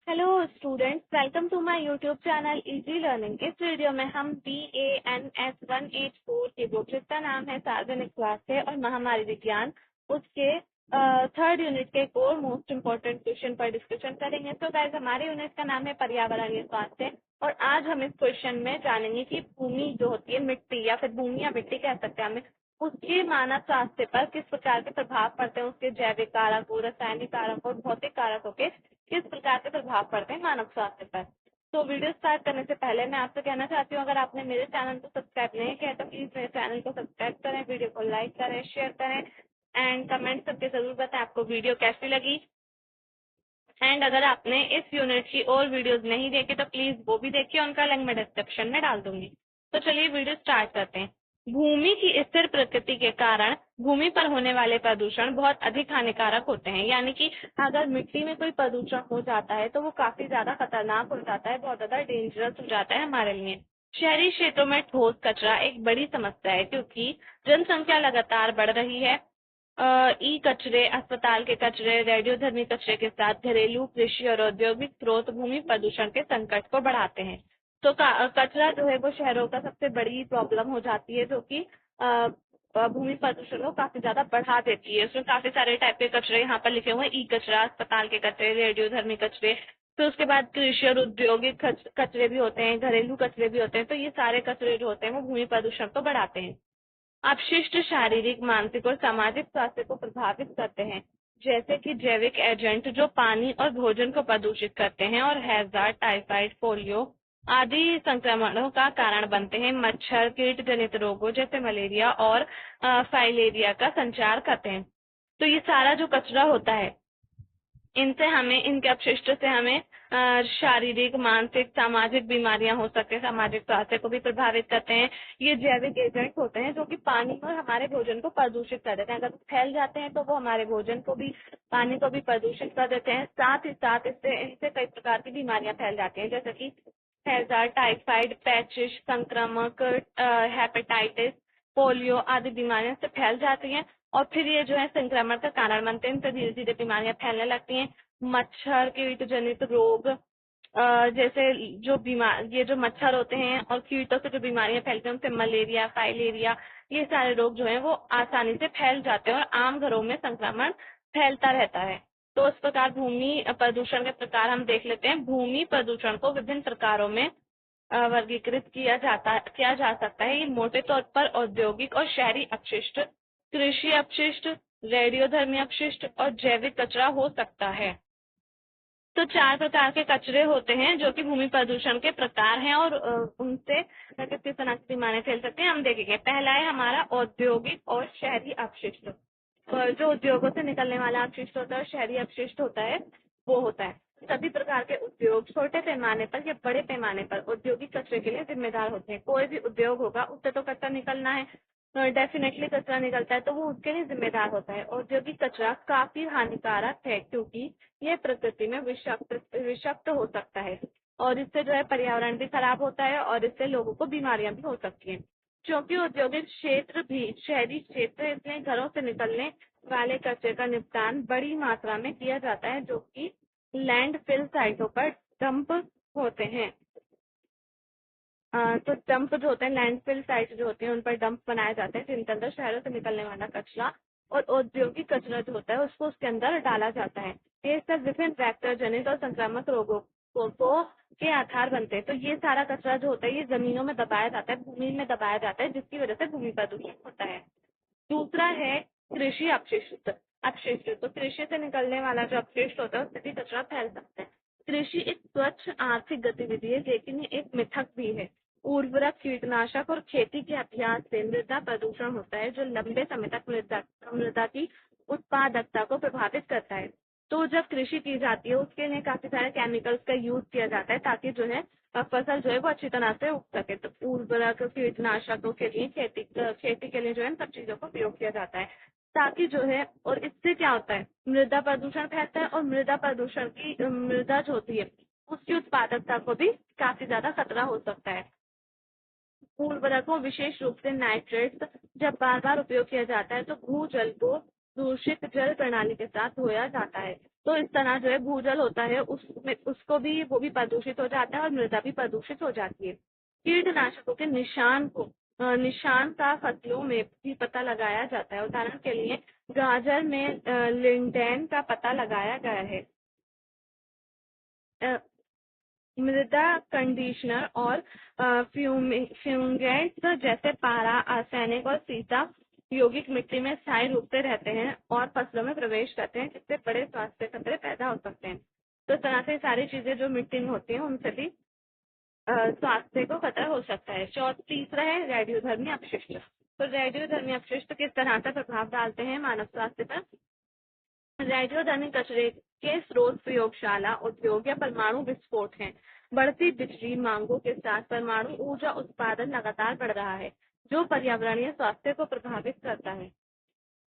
Hello students, welcome to my YouTube channel easy learning. इस video में हम BANS 184 की बुक जिसका नाम है सार्वजनिक स्वास्थ्य और महामारी विज्ञान, उसके थर्ड यूनिट के कोर मोस्ट इम्पोर्टेंट क्वेश्चन पर डिस्कशन करेंगे। तो गाइस, हमारे यूनिट का नाम है पर्यावरणीय स्वास्थ्य और आज हम इस क्वेश्चन में जानेंगे कि भूमि जो होती है, मिट्टी या फिर भूमि या मिट्टी कह सकते हैं हमें, उसके मानव स्वास्थ्य पर किस प्रकार के प्रभाव पड़ते हैं, उसके जैविक कारकों, रासायनिक कारकों और भौतिक कारकों के किस प्रकार के प्रभाव पड़ते हैं मानव स्वास्थ्य पर। तो वीडियो स्टार्ट करने से पहले मैं आपसे कहना चाहती हूँ, अगर आपने मेरे चैनल को सब्सक्राइब नहीं किया तो प्लीज मेरे चैनल को सब्सक्राइब करें, वीडियो को लाइक करें, शेयर करें एंड कमेंट करके जरूर बताएं आपको वीडियो कैसी लगी। एंड अगर आपने इस यूनिट की और वीडियोस नहीं देखी तो प्लीज वो भी देखिए, उनका लिंक मैं डिस्क्रिप्शन में डाल दूंगी। तो चलिए वीडियो स्टार्ट करते हैं। भूमि की स्थिर प्रकृति के कारण भूमि पर होने वाले प्रदूषण बहुत अधिक हानिकारक होते हैं। यानी कि अगर मिट्टी में कोई प्रदूषण हो जाता है तो वो काफी ज्यादा खतरनाक हो जाता है, बहुत ज्यादा डेंजरस हो जाता है हमारे लिए। शहरी क्षेत्रों में ठोस कचरा एक बड़ी समस्या है क्योंकि जनसंख्या लगातार बढ़ रही है। ई कचरे, अस्पताल के कचरे, रेडियोधर्मी कचरे के साथ घरेलू, कृषि और औद्योगिक स्रोत भूमि प्रदूषण के संकट को बढ़ाते हैं। तो कचरा जो है वो शहरों का सबसे बड़ी प्रॉब्लम हो जाती है, जो कि भूमि प्रदूषण को काफी ज्यादा बढ़ा देती है। उसमें काफी सारे टाइप के कचरे यहाँ पर लिखे हुए हैं, ई कचरा, अस्पताल के कचरे, रेडियोधर्मी कचरे, फिर उसके बाद कृषि और औद्योगिक कचरे भी होते हैं, घरेलू कचरे भी होते हैं। तो ये सारे कचरे जो होते हैं वो भूमि प्रदूषण को बढ़ाते हैं। अपशिष्ट शारीरिक, मानसिक और सामाजिक स्वास्थ्य को प्रभावित करते हैं, जैसे कि जैविक एजेंट जो पानी और भोजन को प्रदूषित करते हैं और हैजार्ड, टाइफाइड, पोलियो आदि संक्रमणों का कारण बनते हैं। मच्छर, कीट जनित रोगों जैसे मलेरिया और फाइलेरिया का संचार करते हैं। तो ये सारा जो कचरा होता है, इनसे हमें, इनके अपशिष्ट से हमें शारीरिक, मानसिक, सामाजिक बीमारियां हो सकती हैं, सामाजिक स्वास्थ्य को भी प्रभावित करते हैं। ये जैविक एजेंट होते हैं जो कि पानी और हमारे भोजन को प्रदूषित कर देते हैं। अगर फैल जाते हैं तो वो हमारे भोजन को भी, पानी को भी प्रदूषित कर देते हैं। साथ ही साथ इससे इनसे कई प्रकार की बीमारियां फैल जाती हैं, जैसे कि हैजा, टाइफाइड, पैचिश, संक्रामक, हेपेटाइटिस, पोलियो आदि बीमारियां से फैल जाती हैं और फिर ये जो है संक्रमण का कारण बनते हैं। इनसे धीरे धीरे बीमारियां फैलने लगती हैं। मच्छर, कीट जनित रोग, जैसे जो बीमार, ये जो मच्छर होते हैं और कीटों से जो बीमारियां फैलती हैं, उनसे मलेरिया, फाइलेरिया, ये सारे रोग जो हैं वो आसानी से फैल जाते हैं और आम घरों में संक्रमण फैलता रहता है। तो इस प्रकार भूमि प्रदूषण के प्रकार हम देख लेते हैं। भूमि प्रदूषण को विभिन्न प्रकारों में वर्गीकृत किया जा सकता है। ये मोटे तौर पर औद्योगिक और शहरी अपशिष्ट, कृषि अपशिष्ट, रेडियोधर्मी अपशिष्ट और जैविक कचरा हो सकता है। तो 4 प्रकार के कचरे होते हैं जो कि भूमि प्रदूषण के प्रकार हैं और उनसे किस किस तरह की बीमारियां फैल सकती हैं हम देखेंगे। पहला है हमारा औद्योगिक और शहरी अपशिष्ट। जो उद्योगों से निकलने वाला अपशिष्ट होता है और शहरी अपशिष्ट होता है, वो होता है सभी प्रकार के उद्योग छोटे पैमाने पर या बड़े पैमाने पर औद्योगिक कचरे के लिए जिम्मेदार होते हैं। कोई भी उद्योग होगा उससे तो कचरा निकलना है, डेफिनेटली कचरा निकलता है, तो वो उसके लिए जिम्मेदार होता है। औद्योगिक कचरा काफी हानिकारक है क्योंकि ये प्रकृति में विषाक्त हो सकता है और इससे जो है पर्यावरण भी खराब होता है और इससे लोगों को बीमारियां भी हो सकती हैं। क्योंकि औद्योगिक क्षेत्र भी शहरी क्षेत्र, इसलिए घरों से निकलने वाले कचरे का निपटान बड़ी मात्रा में किया जाता है, जो कि लैंडफिल साइटों पर डंप होते हैं। तो डंप जो होते हैं, लैंडफिल साइट जो होती है, उन पर डंप बनाए जाते हैं जिनके अंदर शहरों से निकलने वाला कचरा और औद्योगिक कचरा जो होता है उसको उसके अंदर डाला जाता है। ये सब विभिन्न वेक्टर जनित और संक्रामक रोगों को के आधार बनते हैं। तो ये सारा कचरा जो होता है ये जमीनों में दबाया जाता है, भूमि में दबाया जाता है, जिसकी वजह से भूमि प्रदूषण होता है। दूसरा है कृषि अपशिष्ट। अपशिष्ट तो कृषि से निकलने वाला जो अपशिष्ट होता है उससे भी कचरा फैल सकता है। कृषि एक स्वच्छ आर्थिक गतिविधि है, लेकिन ये एक मिथक भी है। उर्वरक, कीटनाशक और खेती के अभ्यास से मृदा प्रदूषण होता है, जो लंबे समय तक मृदा की उत्पादकता को प्रभावित करता है। तो जब कृषि की जाती है उसके लिए काफी सारे केमिकल्स का यूज किया जाता है ताकि जो है फसल जो है वो अच्छी तरह से उग सके। तो उर्वरक, कीटनाशकों के लिए, खेती के लिए जो है इन सब चीजों का प्रयोग किया जाता है ताकि जो है, और इससे क्या होता है, मृदा प्रदूषण फैलता है और मृदा प्रदूषण की मृदा जो होती है उसकी उत्पादकता को भी काफी ज्यादा खतरा हो सकता है। उर्वरकों, विशेष रूप से नाइट्रेट्स, जब बार बार उपयोग किया जाता है तो भूजल को दूषित जल प्रणाली के साथ धोया जाता है। तो इस तरह जो है भूजल होता है उसमें उसको भी वो भी प्रदूषित हो जाता है और मृदा भी प्रदूषित हो जाती है। कीटनाशकों के निशान का फसलों में भी पता लगाया जाता है। उदाहरण के लिए गाजर में लिंडेन का पता लगाया गया है। मृदा कंडीशनर और फ्यूंगेंट्स जैसे पारा, आर्सेनिक और सीसा यौगिक मिट्टी में स्थायी रूप से रहते हैं और फसलों में प्रवेश करते हैं, जिससे बड़े स्वास्थ्य खतरे पैदा हो सकते हैं। तो इस तरह से सारी चीजें जो मिट्टी में होती हैं उनसे भी स्वास्थ्य को खतरा हो सकता है। तीसरा है रेडियोधर्मी अपशिष्ट। तो रेडियोधर्मी अपशिष्ट किस तरह से प्रभाव डालते हैं मानव स्वास्थ्य पर? रेडियोधर्मी कचरे के स्रोत प्रयोगशाला, उद्योग या परमाणु विस्फोट हैं। बढ़ती बिजली मांगों के साथ परमाणु ऊर्जा उत्पादन लगातार बढ़ रहा है, जो पर्यावरणीय स्वास्थ्य को प्रभावित करता है।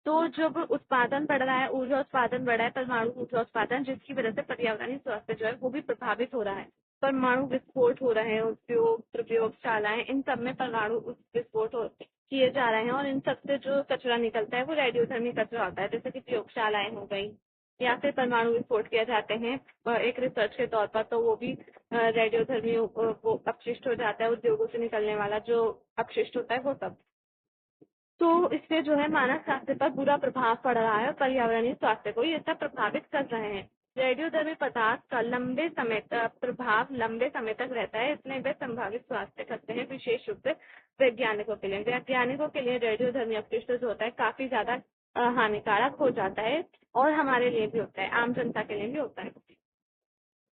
तो जब उत्पादन बढ़ रहा है, ऊर्जा उत्पादन बढ़ा है, परमाणु ऊर्जा उत्पादन, जिसकी वजह से पर्यावरणीय स्वास्थ्य जो है वो भी प्रभावित हो रहा है। परमाणु विस्फोट हो रहे हैं, उद्योग, प्रयोगशालाएं, इन सब में परमाणु विस्फोट किए जा रहे हैं और इन सब से जो कचरा निकलता है वो रेडियोधर्मी कचरा होता है, जैसे कि प्रयोगशालाएं हो गई या फिर परमाणु विस्फोट किए जाते हैं एक रिसर्च के तौर पर, तो वो भी रेडियोधर्मी वो अपशिष्ट हो जाता है। उद्योगों से निकलने वाला जो अपशिष्ट होता है वो सब। तो इससे जो है मानव स्वास्थ्य पर बुरा प्रभाव पड़ रहा है और पर्यावरणीय स्वास्थ्य को ये सब प्रभावित कर रहे हैं। रेडियोधर्मी पदार्थ का प्रभाव लंबे समय तक रहता है, इसलिए वे संभावित स्वास्थ्य खतरे हैं, विशेष रूप से वैज्ञानिकों के लिए रेडियोधर्मी अपशिष्ट जो होता है काफी ज्यादा हानिकारक हो जाता है और हमारे लिए भी होता है, आम जनता के लिए भी होता है।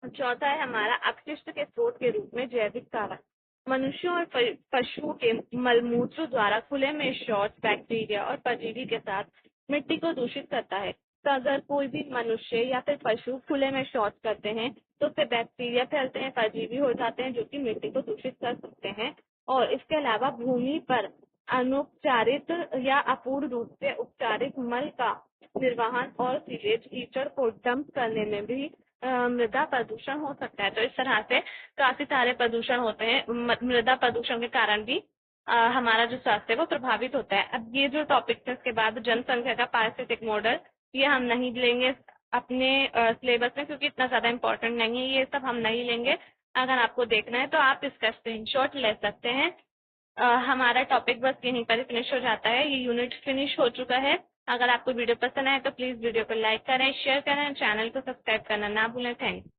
चौथा है हमारा अपशिष्ट के स्रोत के रूप में जैविक कारक। मनुष्यों और पशुओं के मलमूत्र द्वारा खुले में शौच बैक्टीरिया और परजीवी के साथ मिट्टी को दूषित करता है। तो अगर कोई भी मनुष्य या फिर पशु खुले में शौच करते हैं तो उससे बैक्टीरिया फैलते हैं, परजीवी हो जाते हैं, जो कि मिट्टी को दूषित कर सकते हैं। और इसके अलावा भूमि पर अनुपचारित या अपूर्ण रूप से उपचारित मल का निर्वहन और सीवेज कीचड़ को डंप करने में भी मृदा प्रदूषण हो सकता है। तो इस तरह से काफी सारे प्रदूषण होते हैं। मृदा प्रदूषण के कारण भी हमारा जो स्वास्थ्य वो प्रभावित होता है। अब ये जो टॉपिक थे उसके बाद जनसंख्या का पारिस्थितिक मॉडल, ये हम नहीं लेंगे अपने सिलेबस में क्योंकि इतना ज्यादा इम्पोर्टेंट नहीं है, ये सब हम नहीं लेंगे। अगर आपको देखना है तो आप इसका स्क्रीनशॉट ले सकते हैं। हमारा टॉपिक बस यहीं पर फिनिश हो जाता है, ये यूनिट फिनिश हो चुका है। अगर आपको वीडियो पसंद आए तो प्लीज वीडियो को लाइक करें, शेयर करें, चैनल को सब्सक्राइब करना ना भूलें। थैंक्स।